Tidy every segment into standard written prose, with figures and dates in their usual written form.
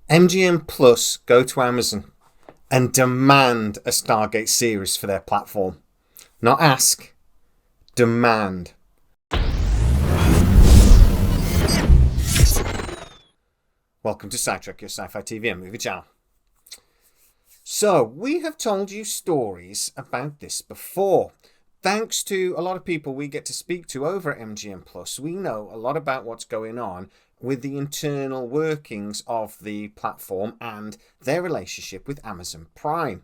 MGM Plus go to Amazon and demand a Stargate series for their platform. Not ask, demand. Welcome to SciTrek, your sci-fi TV and movie channel. So, we have told you stories about this before. Thanks to a lot of people we get to speak to over at MGM Plus, we know a lot about what's going on with the internal workings of the platform and their relationship with Amazon Prime.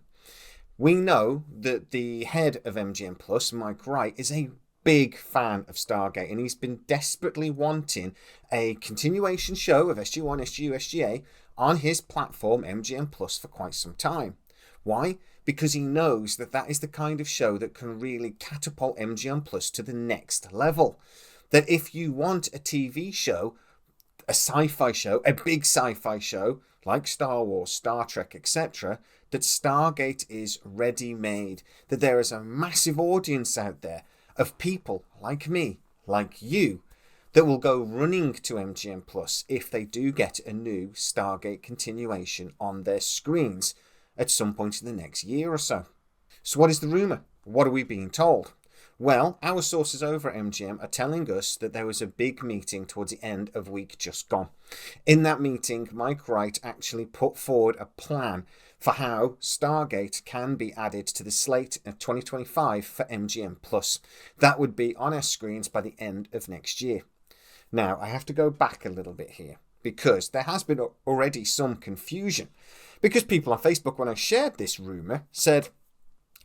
We know that the head of MGM Plus, Mike Wright, is a big fan of Stargate, and he's been desperately wanting a continuation show of SG1, SGU, SGA on his platform, MGM Plus, for quite some time. Why? Because he knows that that is the kind of show that can really catapult MGM Plus to the next level. That if you want a TV show, a sci-fi show, a big sci-fi show, like Star Wars, Star Trek, etc., that Stargate is ready-made. That there is a massive audience out there of people like me, like you, that will go running to MGM Plus if they do get a new Stargate continuation on their screens at some point in the next year or so. So what is the rumour? What are we being told? Well, our sources over at MGM are telling us that there was a big meeting towards the end of week just gone. In that meeting, Mike Wright actually put forward a plan for how Stargate can be added to the slate of 2025 for MGM Plus. That would be on our screens by the end of next year. Now, I have to go back a little bit here because there has been already some confusion. Because people on Facebook, when I shared this rumour, said,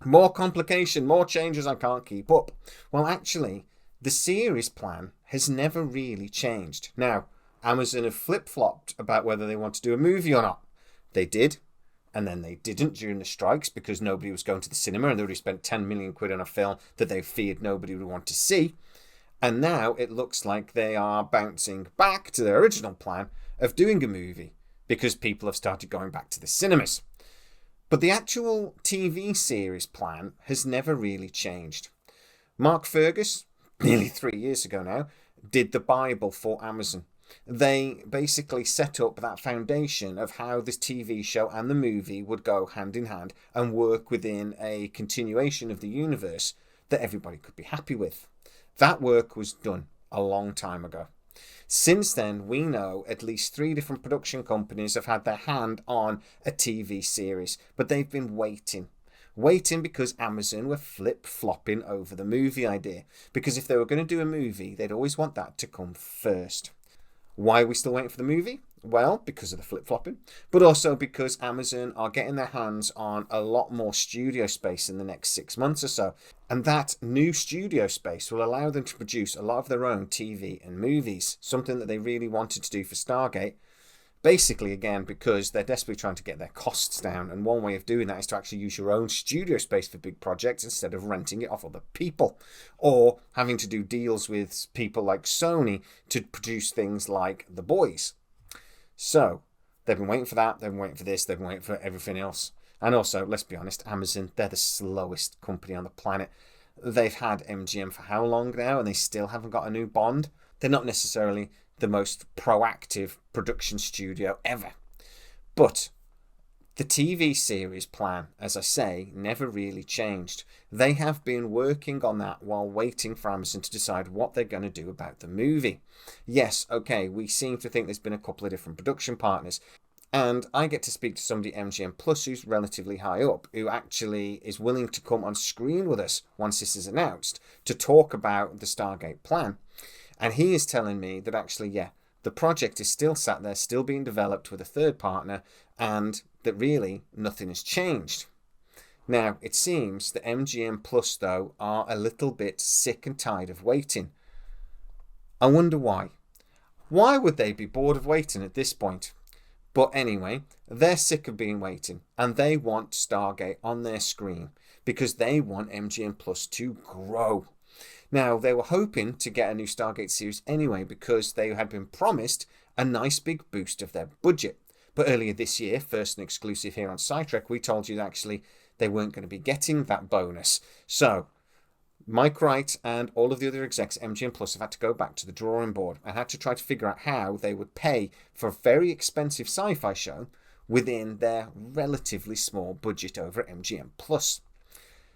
more complication, more changes, I can't keep up. Well, actually, the series plan has never really changed. Now, Amazon have flip-flopped about whether they want to do a movie or not. They did, and then they didn't during the strikes because nobody was going to the cinema and they already spent 10 million quid on a film that they feared nobody would want to see. And now it looks like they are bouncing back to their original plan of doing a movie because people have started going back to the cinemas. But the actual TV series plan has never really changed. Mark Fergus, nearly 3 years ago now, did the Bible for Amazon. They basically set up that foundation of how this TV show and the movie would go hand in hand and work within a continuation of the universe that everybody could be happy with. That work was done a long time ago. Since then, we know at least 3 different production companies have had their hand on a TV series, but they've been waiting because Amazon were flip-flopping over the movie idea. Because if they were going to do a movie, they'd always want that to come first. Why are we still waiting for the movie? Well, because of the flip-flopping, but also because Amazon are getting their hands on a lot more studio space in the next 6 months or so. And that new studio space will allow them to produce a lot of their own TV and movies, something that they really wanted to do for Stargate. Basically, again, because they're desperately trying to get their costs down. And one way of doing that is to actually use your own studio space for big projects instead of renting it off other people. Or having to do deals with people like Sony to produce things like The Boys. So, they've been waiting for that, they've been waiting for this, they've been waiting for everything else. And also, let's be honest, Amazon, they're the slowest company on the planet. They've had MGM for how long now, and they still haven't got a new Bond? They're not necessarily the most proactive production studio ever. But the TV series plan, as I say, never really changed. They have been working on that while waiting for Amazon to decide what they're going to do about the movie. Yes, okay, we seem to think there's been a couple of different production partners. And I get to speak to somebody at MGM Plus who's relatively high up, who actually is willing to come on screen with us once this is announced to talk about the Stargate plan. And he is telling me that actually, yeah, the project is still sat there, still being developed with a third partner, and that really nothing has changed. Now, it seems that MGM Plus, though, are a little bit sick and tired of waiting. I wonder why. Why would they be bored of waiting at this point? But anyway, they're sick of being waiting, and they want Stargate on their screen because they want MGM Plus to grow. Now, they were hoping to get a new Stargate series anyway because they had been promised a nice big boost of their budget. But earlier this year, first and exclusive here on SciTrek, we told you that actually they weren't going to be getting that bonus. So Mike Wright and all of the other execs at MGM Plus have had to go back to the drawing board and had to try to figure out how they would pay for a very expensive sci-fi show within their relatively small budget over at MGM Plus.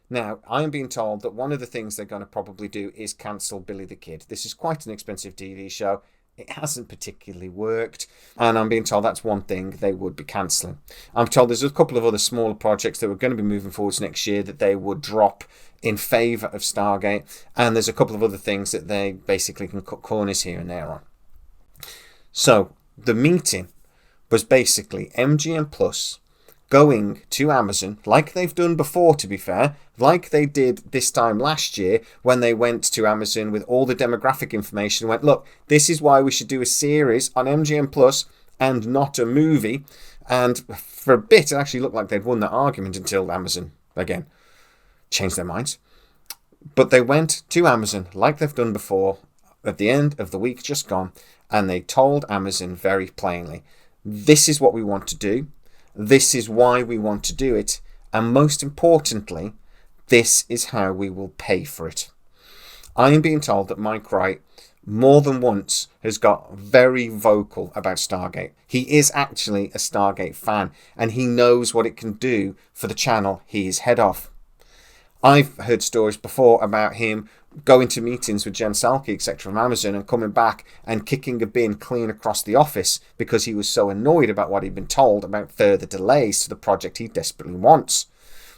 Now, I'm being told that one of the things they're going to probably do is cancel Billy the Kid. This is quite an expensive TV show. It hasn't particularly worked, and I'm being told that's one thing they would be cancelling. I'm told there's a couple of other smaller projects that were going to be moving forwards next year that they would drop in favour of Stargate, and there's a couple of other things that they basically can cut corners here and there on. So, the meeting was basically MGM Plus going to Amazon, like they've done before, to be fair, like they did this time last year when they went to Amazon with all the demographic information and went, look, this is why we should do a series on MGM Plus and not a movie. And for a bit, it actually looked like they'd won that argument until Amazon, again, changed their minds. But they went to Amazon, like they've done before, at the end of the week just gone, and they told Amazon very plainly, this is what we want to do. This is why we want to do it. And most importantly, this is how we will pay for it. I am being told that Mike Wright more than once has got very vocal about Stargate. He is actually a Stargate fan, and he knows what it can do for the channel he is head of. I've heard stories before about him going to meetings with Jen Salke, etc. from Amazon, and coming back and kicking a bin clean across the office because he was so annoyed about what he'd been told about further delays to the project he desperately wants.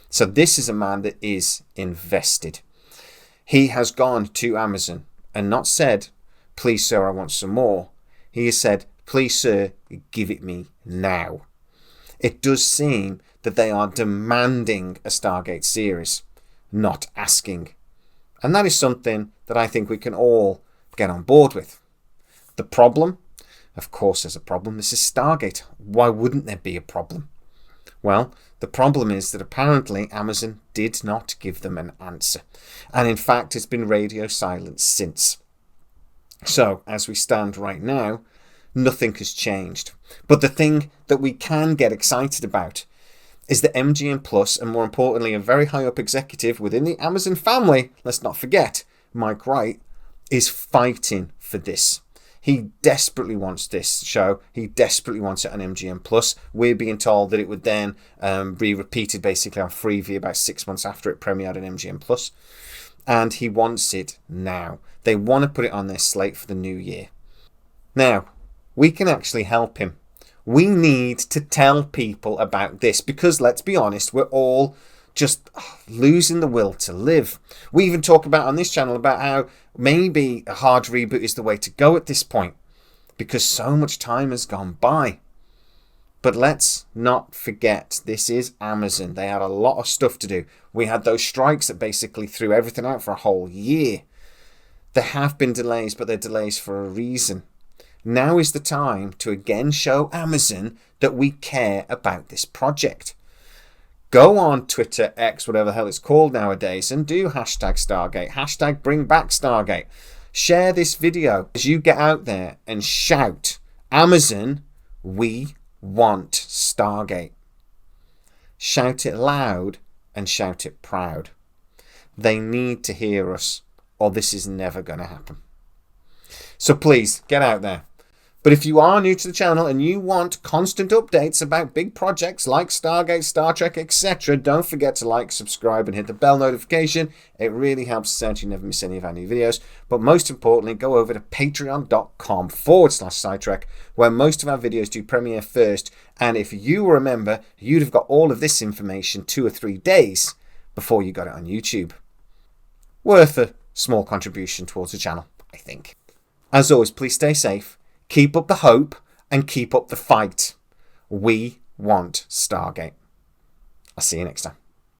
So this is a man that is invested. He has gone to Amazon and not said, please sir, I want some more. He has said, please sir, give it me now. It does seem that they are demanding a Stargate series, not asking. And that is something that I think we can all get on board with. The problem? Of course there's a problem. This is Stargate. Why wouldn't there be a problem? Well, the problem is that apparently Amazon did not give them an answer. And in fact, it's been radio silent since. So, as we stand right now, nothing has changed. But the thing that we can get excited about is that MGM Plus, and more importantly, a very high up executive within the Amazon family, let's not forget, Mike Wright, is fighting for this. He desperately wants this show. He desperately wants it on MGM Plus. We're being told that it would then be repeated basically on Freevee about 6 months after it premiered on MGM Plus. And he wants it now. They want to put it on their slate for the new year. Now, we can actually help him. We need to tell people about this because, let's be honest, we're all just losing the will to live. We even talk about on this channel about how maybe a hard reboot is the way to go at this point because so much time has gone by. But let's not forget, this is Amazon. They had a lot of stuff to do. We had those strikes that basically threw everything out for a whole year. There have been delays, but they're delays for a reason. Now is the time to again show Amazon that we care about this project. Go on Twitter, X, whatever the hell it's called nowadays, and do hashtag Stargate, hashtag bring back Stargate. Share this video as you get out there and shout, Amazon, we want Stargate. Shout it loud and shout it proud. They need to hear us, or this is never going to happen. So please, get out there. But if you are new to the channel and you want constant updates about big projects like Stargate, Star Trek, etc., don't forget to like, subscribe, and hit the bell notification. It really helps us out. You never miss any of our new videos. But most importantly, go over to patreon.com/SciTrek, where most of our videos do premiere first. And if you were a member, you'd have got all of this information 2 or 3 days before you got it on YouTube. Worth a small contribution towards the channel, I think. As always, please stay safe. Keep up the hope and keep up the fight. We want Stargate. I'll see you next time.